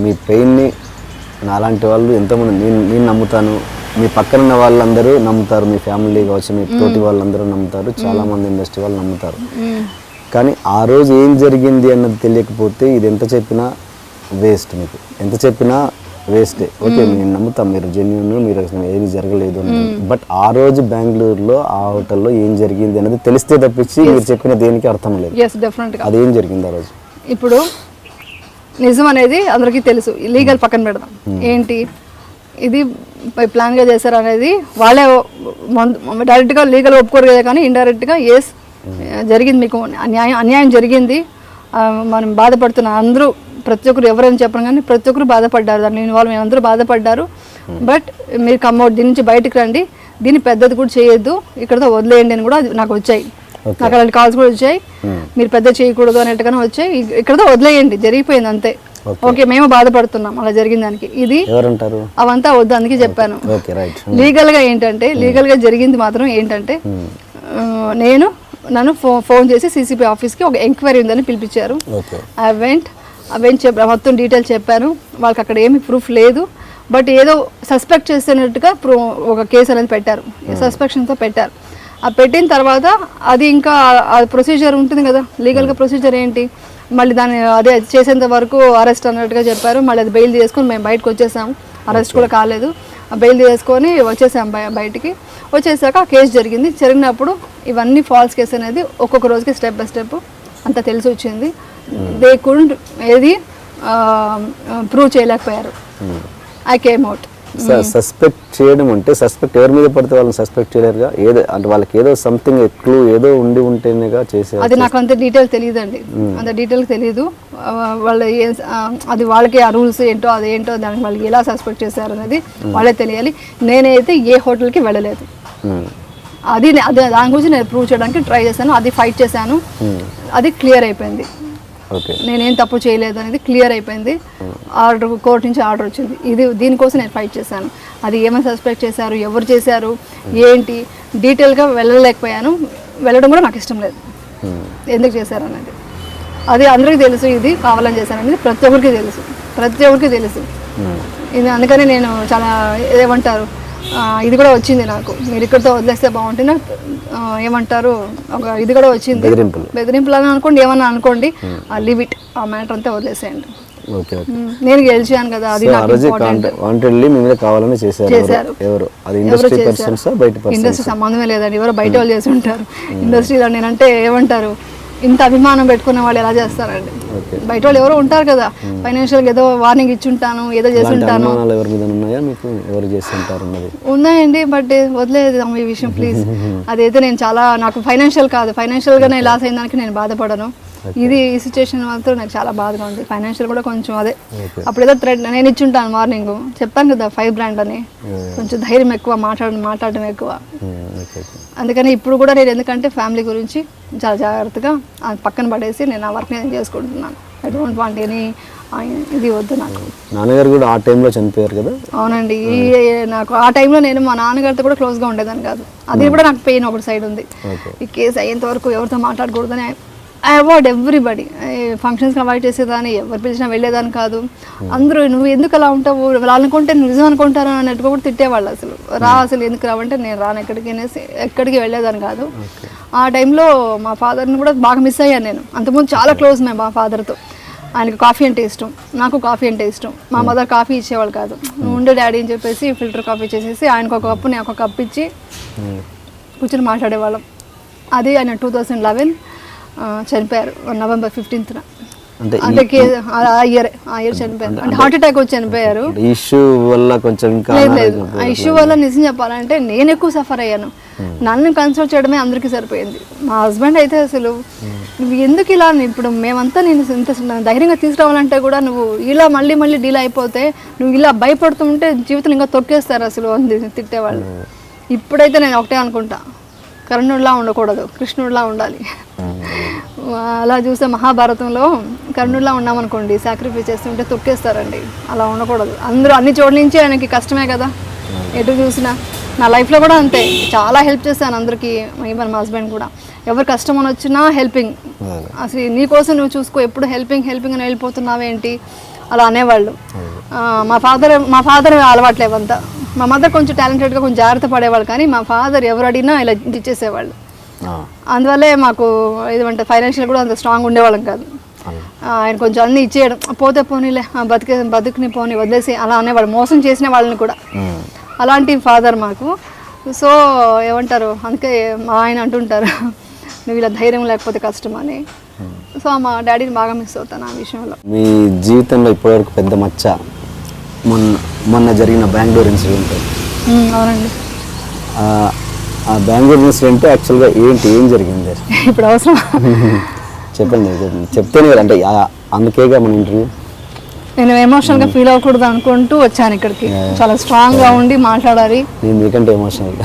మీ పెయిన్ని నాలాంటి వాళ్ళు ఎంతోమంది నేను నమ్ముతాను, మీ పక్కన ఉన్న వాళ్ళందరూ నమ్ముతారు, మీ ఫ్యామిలీ కావచ్చు, మీ తోటి వాళ్ళందరూ నమ్ముతారు, చాలామంది ఇండస్ట్రీ వాళ్ళు నమ్ముతారు. కానీ ఆ రోజు ఏం జరిగింది అన్నది తెలియకపోతే ఇది ఎంత చెప్పినా వేస్ట్, మీకు ఎంత చెప్పినా వేస్టే. ఓకే, నేను నమ్ముతాను మీరు జెన్యూన్, మీరు ఏమి జరగలేదు అని. బట్ ఆ రోజు బెంగళూరులో ఆ హోటల్లో ఏం జరిగింది అనేది తెలిస్తే తప్పించి మీరు చెప్పిన దేనికి అర్థం లేదు. అదేం జరిగింది ఆ రోజు? ఇప్పుడు నిజం అనేది అందరికీ తెలుసు, లీగల్ పక్కన పెడదాం. ఏంటి ఇది ప్లాన్గా చేశారు అనేది వాళ్ళే డైరెక్ట్గా లీగల్ ఒప్పుకోరు కదా, కానీ ఇండైరెక్ట్గా ఎస్ జరిగింది, మీకు అన్యాయం జరిగింది, మనం బాధపడుతున్న అందరూ ప్రతి ఒక్కరు ఎవరైనా చెప్పను కానీ ప్రతి ఒక్కరు బాధపడ్డారు, దాంట్లో ఇన్వాల్వ్ మేము అందరూ బాధపడ్డారు. బట్ మీరు కమ్అట్ దీని నుంచి బయటకు రండి, దీన్ని పెద్దది కూడా చేయొద్దు, ఇక్కడతో వదిలేయండి అని కూడా నాకు వచ్చాయి. నాకు అలాంటి కాల్స్ కూడా వచ్చాయి, మీరు పెద్ద చేయకూడదు అనేట్టుగానే వచ్చాయి, ఇక్కడతో వదిలేయండి, జరిగిపోయింది అంతే. ఓకే, మేము బాధపడుతున్నాం అలా జరిగిన దానికి, ఇది అవంతా వద్దు, అందుకే చెప్పాను. లీగల్గా ఏంటంటే, లీగల్గా జరిగింది మాత్రం ఏంటంటే, నన్ను ఫోన్ చేసి సిసిపి ఆఫీస్కి ఒక ఎంక్వైరీ ఉందని పిలిపించారు. మొత్తం డీటెయిల్స్ చెప్పాను. వాళ్ళకి అక్కడ ఏమి ప్రూఫ్ లేదు, బట్ ఏదో సస్పెక్ట్ చేస్తున్నట్టుగా ఒక కేసు అనేది పెట్టారు, సస్పెక్షన్తో పెట్టారు. ఆ పెట్టిన తర్వాత అది ఇంకా ప్రొసీజర్ ఉంటుంది కదా, లీగల్గా ప్రొసీజర్ ఏంటి, మళ్ళీ దాన్ని అదే చేసేంత వరకు అరెస్ట్ అన్నట్టుగా చెప్పారు. మళ్ళీ అది బెయిల్ చేసుకొని మేము బయటకు వచ్చేసాము, అరెస్ట్ కూడా కాలేదు, బెయిల్ చేసుకొని వచ్చేసాం. బయటికి వచ్చేసాక ఆ కేసు జరిగినప్పుడు ఇవన్నీ ఫాల్స్ కేసు అనేది ఒక్కొక్క రోజుకి స్టెప్ బై స్టెప్ అంతా తెలిసి వచ్చింది. దే కుడెంట్ ఏది ప్రూవ్ చేయలేకపోయారు. I came out. సస్పెక్ట్ చేయడం అంటే సస్పెక్ట్ ఎవరి మీద పడితే వాళ్ళని సస్పెక్ట్ చేయలేరుగా, ఏదో అంటే వాళ్ళకి ఏదో సంథింగ్ క్లూ ఏదో ఉండి ఉంటేనేగా చేసే. అది నాకు అంత డీటెయిల్ తెలియదండి, అంత డీటెయిల్ తెలియదు. వాళ్ళు అది వాళ్ళకి ఆ రూల్స్ ఏంటో అదేంటో దానికి వాళ్ళకి ఎలా సస్పెక్ట్ చేశారు అనేది వాళ్ళే తెలియాలి. నేనైతే ఏ హోటల్కి వెళ్ళలేదు, అది దాని గురించి నేను ప్రూవ్ చేయడానికి ట్రై చేశాను, అది ఫైట్ చేశాను, అది క్లియర్ అయిపోయింది. నేనేం తప్పు చేయలేదు అనేది క్లియర్ అయిపోయింది. ఆర్డర్ కోర్టు నుంచి ఆర్డర్ వచ్చింది, దీనికోసం నేను ఫైట్ చేశాను. అది ఏమైనా సస్పెక్ట్ చేశారు, ఎవరు చేశారు, ఏంటి డీటెయిల్గా వెళ్ళలేకపోయాను, వెళ్ళడం కూడా నాకు ఇష్టం లేదు, ఎందుకు చేశారు అనేది. అది అందరికీ తెలుసు, ఇది కావాలని చేశాను అనేది ప్రతి ఒక్కరికి తెలుసు. ఇది అందుకని నేను చాలా ఏమంటారు, ఇది కూడా వచ్చింది నాకు, మీరు ఇక్కడితో వదిలేస్తే బాగుంటుంది, ఏమంటారు ఒక ఇది కూడా వచ్చింది, బెదిరింపులు అని అనుకోండి, ఏమన్నా అనుకోండి, లీవ్ ఇట్, ఆ మ్యాటర్ అంతా వదిలేసేయండి. నేను గెలిచాను కదా, అది ఇండస్ట్రీ సంబంధమే లేదండి, ఎవరో బయట వాళ్ళు చేసి ఉంటారు. ఇండస్ట్రీలో నేనంటే ఏమంటారు, ఇంత అభిమానం పెట్టుకున్న వాళ్ళు ఎలా చేస్తారండి, బయట వాళ్ళు ఎవరో ఉంటారు కదా, ఫైనాన్షియల్గా ఏదో వార్నింగ్ ఇచ్చుంటాను, ఏదో చేస్తుంటాను. ఉన్నాయండి, బట్ వదిలేదు ఈ విషయం ప్లీజ్. అదైతే నేను చాలా, నాకు ఫైనాన్షియల్గా నేను లాస్ అయిన దానికి నేను బాధపడను. ఇది ఈ సిచ్యువేషన్ మాత్రం నాకు చాలా బాధగా ఉంది. ఫైనాన్షియల్ కూడా కొంచెం అదే, అప్పుడు ఏదో థ్రెడ్ నేను ఇచ్చుంటాను, మార్నింగ్ చెప్పాను కదా 5 బ్రాండ్ అని, కొంచెం ధైర్యం ఎక్కువ, మాట్లాడడం ఎక్కువ. అందుకని ఇప్పుడు కూడా నేను ఎందుకంటే ఫ్యామిలీ గురించి చాలా జాగ్రత్తగా పక్కన పడేసి నేను ఆ వర్క్ నేను చేసుకుంటున్నాను. ఐ డోంట్ వాంట్ ఎనీ ఇది వద్దు నాకు. నాన్నగారు కూడా ఆ టైంలో చనిపోయారు కదా? అవునండి, నాకు ఆ టైంలో నేను మా నాన్నగారితో కూడా క్లోజ్గా ఉండేదాన్ని కాదు, అది కూడా నాకు పెయిన్ ఒకటి సైడ్ ఉంది. ఈ కేసు అయ్యేంత వరకు ఎవరితో మాట్లాడకూడదని ఐ అవాయిడ్ ఎవ్రీబడి. ఫంక్షన్స్కి అవాయిడ్ చేసేదాన్ని, ఎవరు పిలిచినా వెళ్ళేదాన్ని కాదు. అందరూ నువ్వు ఎందుకు అలా ఉంటావు, వాళ్ళు అనుకుంటే నిజం అనుకుంటారు అన్నట్టుగా కూడా తిట్టేవాళ్ళు. అసలు ఎందుకు రావంటే నేను రాను ఎక్కడికి వెళ్ళేదాన్ని కాదు. ఆ టైంలో మా ఫాదర్ని కూడా బాగా మిస్ అయ్యాను నేను. అంతకుముందు చాలా క్లోజ్ మేము మా ఫాదర్తో. ఆయనకు కాఫీ అంటే ఇష్టం, నాకు కాఫీ అంటే ఇష్టం. మా మదర్ కాఫీ ఇచ్చేవాళ్ళు కాదు, నువ్వు ఉండే డాడీ అని చెప్పేసి ఫిల్టర్ కాఫీ చేసేసి ఆయనకు ఒక కప్పు, నేను ఒక కప్పు ఇచ్చి కూర్చొని మాట్లాడేవాళ్ళం. అది ఆయన 2011 చనిపోయారు, November 15th. అంటే ఆ ఇయర్ చనిపోయారు, అంటే హార్ట్ అటాక్ వచ్చి చనిపోయారు. ఇష్యూ వల్ల కొంచెం లేదు, ఆ ఇష్యూ వల్ల నిజం చెప్పాలంటే నేను ఎక్కువ సఫర్ అయ్యాను. నన్ను కన్సల్ట్ చేయడమే అందరికీ సరిపోయింది. మా హస్బెండ్ అయితే అసలు నువ్వు ఎందుకు ఇలా, ఇప్పుడు మేమంతా నేను ఇంత ధైర్యంగా తీసుకురావాలంటే కూడా నువ్వు ఇలా మళ్ళీ డీల్ అయిపోతే, నువ్వు ఇలా భయపడుతుంటే జీవితం ఇంకా తొక్కేస్తారు అసలు అని తిట్టేవాళ్ళు. ఇప్పుడైతే నేను ఒకటే అనుకుంటా, కర్ణుడిలా ఉండకూడదు, కృష్ణుడిలా ఉండాలి. అలా చూస్తే మహాభారతంలో కర్ణుడిలా ఉన్నామనుకోండి, సాక్రిఫైస్ చేస్తుంటే తొక్కేస్తారండి, అలా ఉండకూడదు. అందరూ అన్ని చోట్ల నుంచి ఆయనకి కష్టమే కదా, ఎటు చూసినా నా లైఫ్లో కూడా అంతే, చాలా హెల్ప్ చేశాను అందరికీ, ఈవెన్ మా హస్బెండ్ కూడా. ఎవరు కష్టం అని వచ్చినా హెల్పింగ్, అసలు నీకోసం నువ్వు చూసుకో, ఎప్పుడు హెల్పింగ్ హెల్పింగ్ అని వెళ్ళిపోతున్నావేంటి అలా అనేవాళ్ళు. మా ఫాదర్ అలవాట్లేవంతా. మా మదర్ కొంచెం టాలెంటెడ్గా కొంచెం జాగ్రత్త పడేవాళ్ళు, కానీ మా ఫాదర్ ఎవరు అడిగినా ఇలా ఇచ్చేసేవాళ్ళు. అందువల్లే మాకు ఏదంటే ఫైనాన్షియల్ కూడా అంత స్ట్రాంగ్ ఉండేవాళ్ళం కాదు. ఆయన కొంచెం అన్నీ ఇచ్చేయడం, పోతే పోనీలే బతుకుని పోనీ వదిలేసి అలా అనేవాళ్ళు, మోసం చేసిన వాళ్ళని కూడా. అలాంటి ఫాదర్ మాకు. సో ఏమంటారు, అందుకే మా ఆయన అంటుంటారు నువ్వు ఇలా ధైర్యం లేకపోతే కష్టం అని. సో మా డాడీని బాగా మిస్ అవుతాను ఆ విషయంలో. మీ జీవితంలో ఇప్పటివరకు పెద్ద మచ్చ మొన్న జరిగిన బెంగళూరు ఇన్సిడెంట్. అవునండి. ఆ బెంగళూరు ఇన్సిడెంట్ యాక్చువల్గా ఏం జరిగింది ఇప్పుడు అవసరం చెప్పండి. చెప్తేనే కదా, అంటే అందుకేగా మన ఇంటర్వ్యూ. నేను ఎమోషనల్గా ఫీల్ అవ్వకూడదు అనుకుంటూ వచ్చాను ఇక్కడికి. చాలా స్ట్రాంగ్గా ఉండి మాట్లాడాలి. నేను మీకంటే ఎమోషనల్